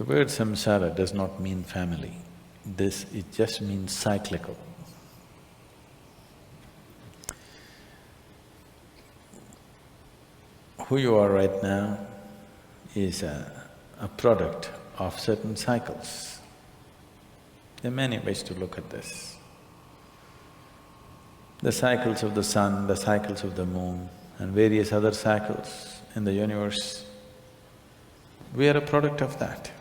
The word samsara does not mean family. It just means cyclical. Who you are right now is a product of certain cycles. There are many ways to look at this. The cycles of the sun, the cycles of the moon, and various other cycles in the universe, we are a product of that.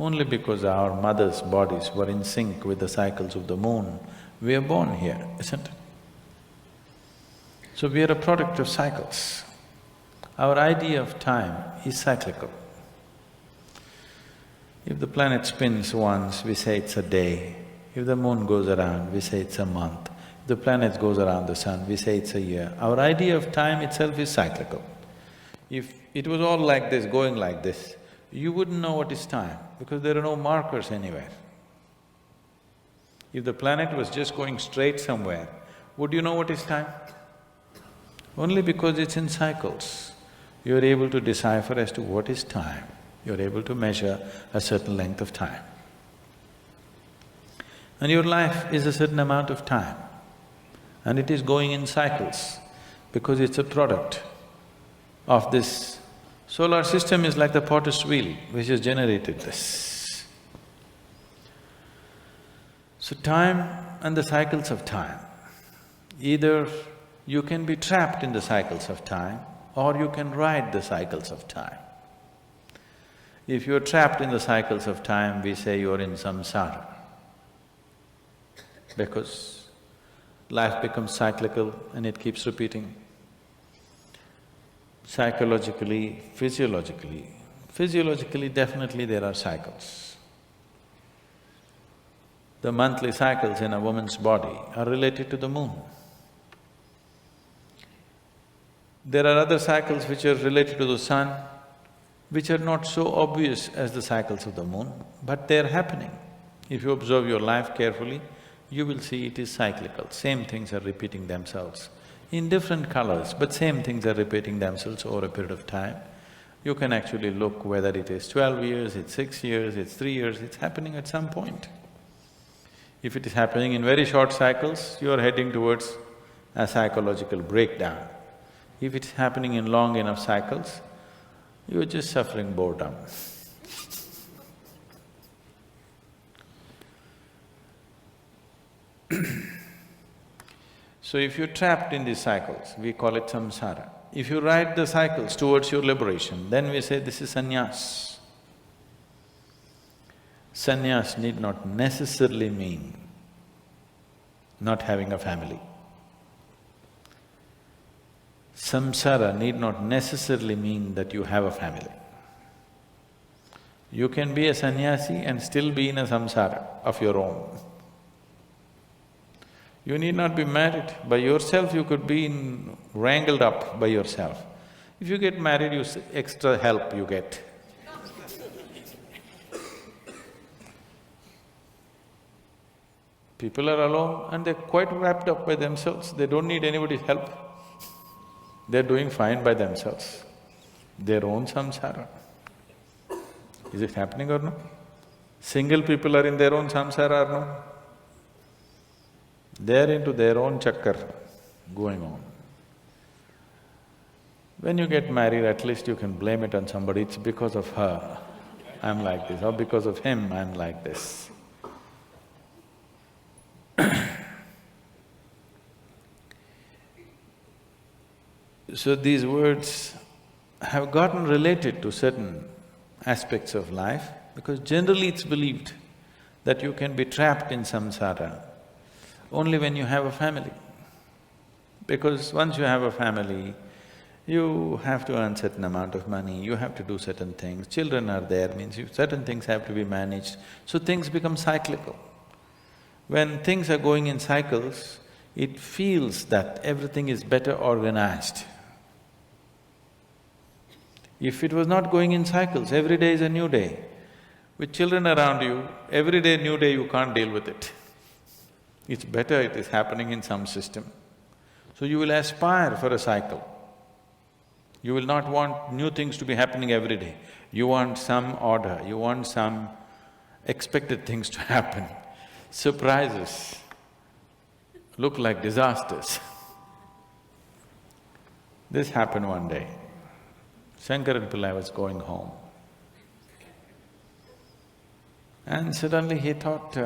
Only because our mothers' bodies were in sync with the cycles of the moon, we are born here, isn't it? So we are a product of cycles. Our idea of time is cyclical. If the planet spins once, we say it's a day. If the moon goes around, we say it's a month. If the planet goes around the sun, we say it's a year. Our idea of time itself is cyclical. If it was all like this, going like this, you wouldn't know what is time because there are no markers anywhere. If the planet was just going straight somewhere, would you know what is time? Only because it's in cycles, you're able to decipher as to what is time. You're able to measure a certain length of time. And your life is a certain amount of time, and it is going in cycles because it's a product of this. Solar system is like the potter's wheel which has generated this. So time and the cycles of time, either you can be trapped in the cycles of time or you can ride the cycles of time. If you're trapped in the cycles of time, we say you're in samsara, because life becomes cyclical and it keeps repeating. Psychologically, physiologically definitely there are cycles. The monthly cycles in a woman's body are related to the moon. There are other cycles which are related to the sun, which are not so obvious as the cycles of the moon, but they're happening. If you observe your life carefully, you will see it is cyclical. Same things are repeating themselves in different colors, but same things are repeating themselves over a period of time. You can actually look whether it is 12 years, it's 6 years, it's 3 years, it's happening at some point. If it is happening in very short cycles, you are heading towards a psychological breakdown. If it's happening in long enough cycles, you're just suffering boredom. So if you're trapped in these cycles, we call it samsara. If you ride the cycles towards your liberation, then we say this is sanyas. Sanyas need not necessarily mean not having a family. Samsara need not necessarily mean that you have a family. You can be a sannyasi and still be in a samsara of your own. You need not be married. By yourself, you could be wrangled up by yourself. If you get married, extra help you get. People are alone and they're quite wrapped up by themselves, they don't need anybody's help. They're doing fine by themselves, their own samsara. Is it happening or no? Single people are in their own samsara or no? They're into their own chakkar going on. When you get married, at least you can blame it on somebody, it's because of her, I'm like this, or because of him, I'm like this. So these words have gotten related to certain aspects of life because generally it's believed that you can be trapped in samsara only when you have a family. Because once you have a family, you have to earn certain amount of money, you have to do certain things, children are there, means certain things have to be managed, so things become cyclical. When things are going in cycles, it feels that everything is better organized. If it was not going in cycles, every day is a new day. With children around you, every day new day, you can't deal with it. It's better it is happening in some system. So you will aspire for a cycle. You will not want new things to be happening every day. You want some order, you want some expected things to happen. Surprises look like disasters. This happened one day. Shankaran Pillai was going home. And suddenly he thought,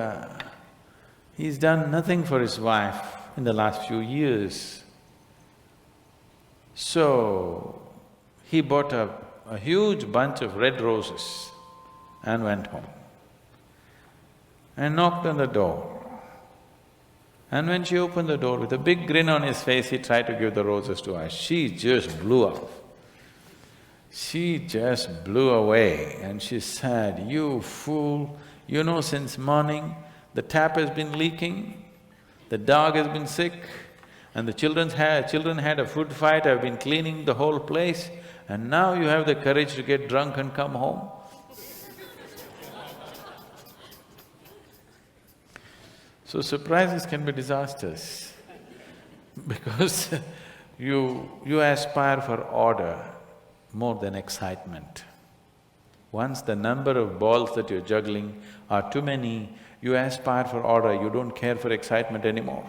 he's done nothing for his wife in the last few years. So, he bought a huge bunch of red roses and went home and knocked on the door. And when she opened the door, with a big grin on his face, he tried to give the roses to her. She just blew up. She just blew away and she said, "You fool, you know since morning the tap has been leaking, the dog has been sick, and the children had a food fight, I've been cleaning the whole place, and now you have the courage to get drunk and come home?" So surprises can be disasters because you aspire for order more than excitement. Once the number of balls that you're juggling are too many, you aspire for order, you don't care for excitement anymore.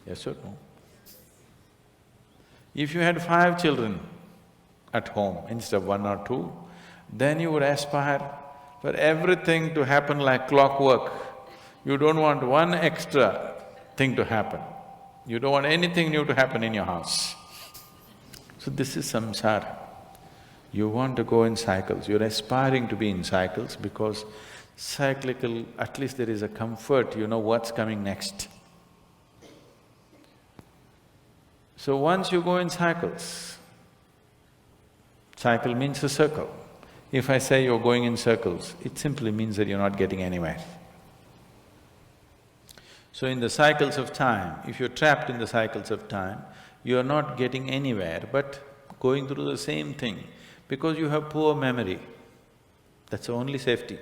Yes or no? If you had 5 children at home instead of 1 or 2, then you would aspire for everything to happen like clockwork. You don't want one extra thing to happen. You don't want anything new to happen in your house. So this is samsara. You want to go in cycles, you're aspiring to be in cycles because cyclical, at least there is a comfort, you know what's coming next. So once you go in cycles, cycle means a circle. If I say you're going in circles, it simply means that you're not getting anywhere. So in the cycles of time, if you're trapped in the cycles of time, you're not getting anywhere but going through the same thing because you have poor memory. That's the only safety.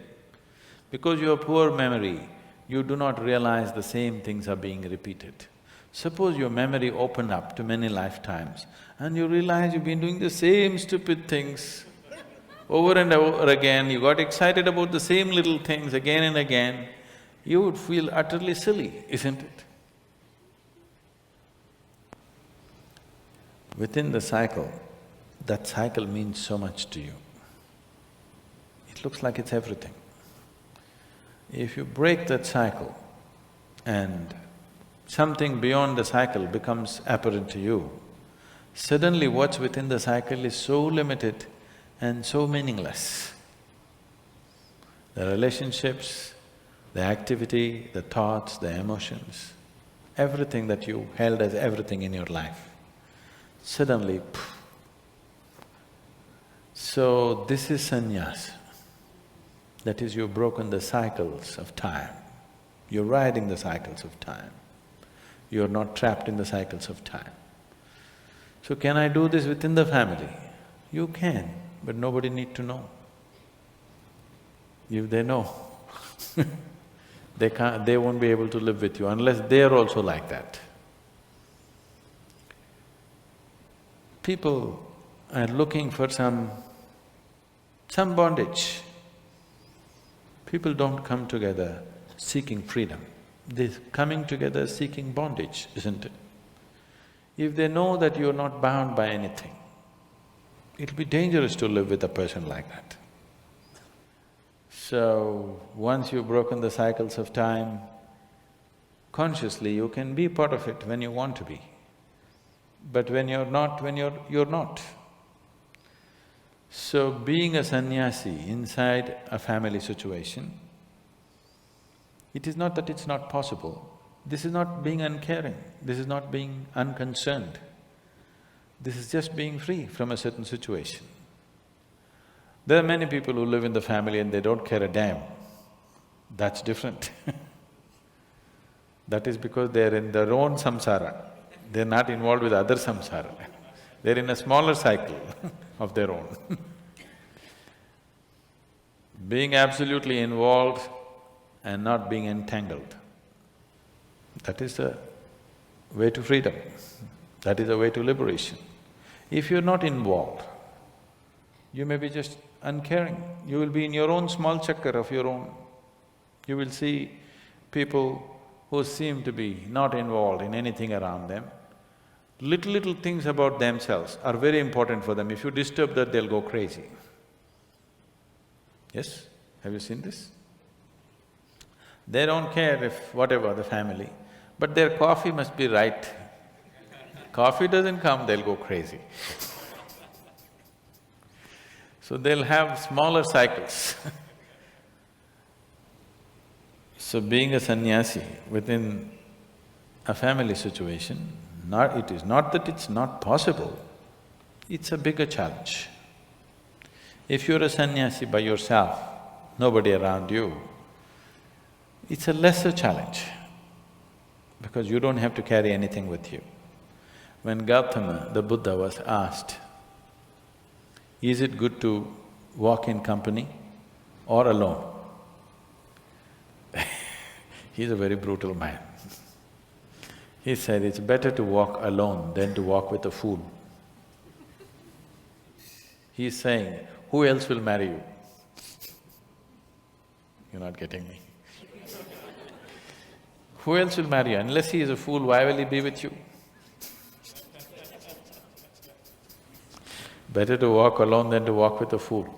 Because you have poor memory, you do not realize the same things are being repeated. Suppose your memory opened up to many lifetimes and you realize you've been doing the same stupid things over and over again, you got excited about the same little things again and again, you would feel utterly silly, isn't it? Within the cycle, that cycle means so much to you. It looks like it's everything. If you break that cycle and something beyond the cycle becomes apparent to you, suddenly what's within the cycle is so limited and so meaningless. The relationships, the activity, the thoughts, the emotions, everything that you held as everything in your life, suddenly, poof. So this is sannyas. That is, you've broken the cycles of time. You're riding the cycles of time. You're not trapped in the cycles of time. So can I do this within the family? You can, but nobody need to know. If they know, they won't be able to live with you unless they're also like that. People are looking for some bondage. People don't come together seeking freedom, they're coming together seeking bondage, isn't it? If they know that you're not bound by anything, it'll be dangerous to live with a person like that. So, once you've broken the cycles of time, consciously you can be part of it when you want to be. But when you're not, you're not. So being a sannyasi inside a family situation, it is not that it's not possible. This is not being uncaring, this is not being unconcerned. This is just being free from a certain situation. There are many people who live in the family and they don't care a damn. That's different. That is because they're in their own samsara. They're not involved with other samsara. They're in a smaller cycle of their own. Being absolutely involved and not being entangled, that is the way to freedom. That is the way to liberation. If you're not involved, you may be just uncaring. You will be in your own small chakkar of your own. You will see people who seem to be not involved in anything around them. Little things about themselves are very important for them. If you disturb that, they'll go crazy. Yes? Have you seen this? They don't care if whatever the family, but their coffee must be right. Coffee doesn't come, they'll go crazy. So they'll have smaller cycles. So being a sannyasi within a family situation, it is not that it's not possible, it's a bigger challenge. If you're a sannyasi by yourself, nobody around you, it's a lesser challenge because you don't have to carry anything with you. When Gautama, the Buddha, was asked, is it good to walk in company or alone? He's a very brutal man. He said, it's better to walk alone than to walk with a fool. He's saying, who else will marry you? You're not getting me. Who else will marry you? Unless he is a fool, why will he be with you? Better to walk alone than to walk with a fool.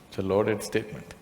It's a loaded statement.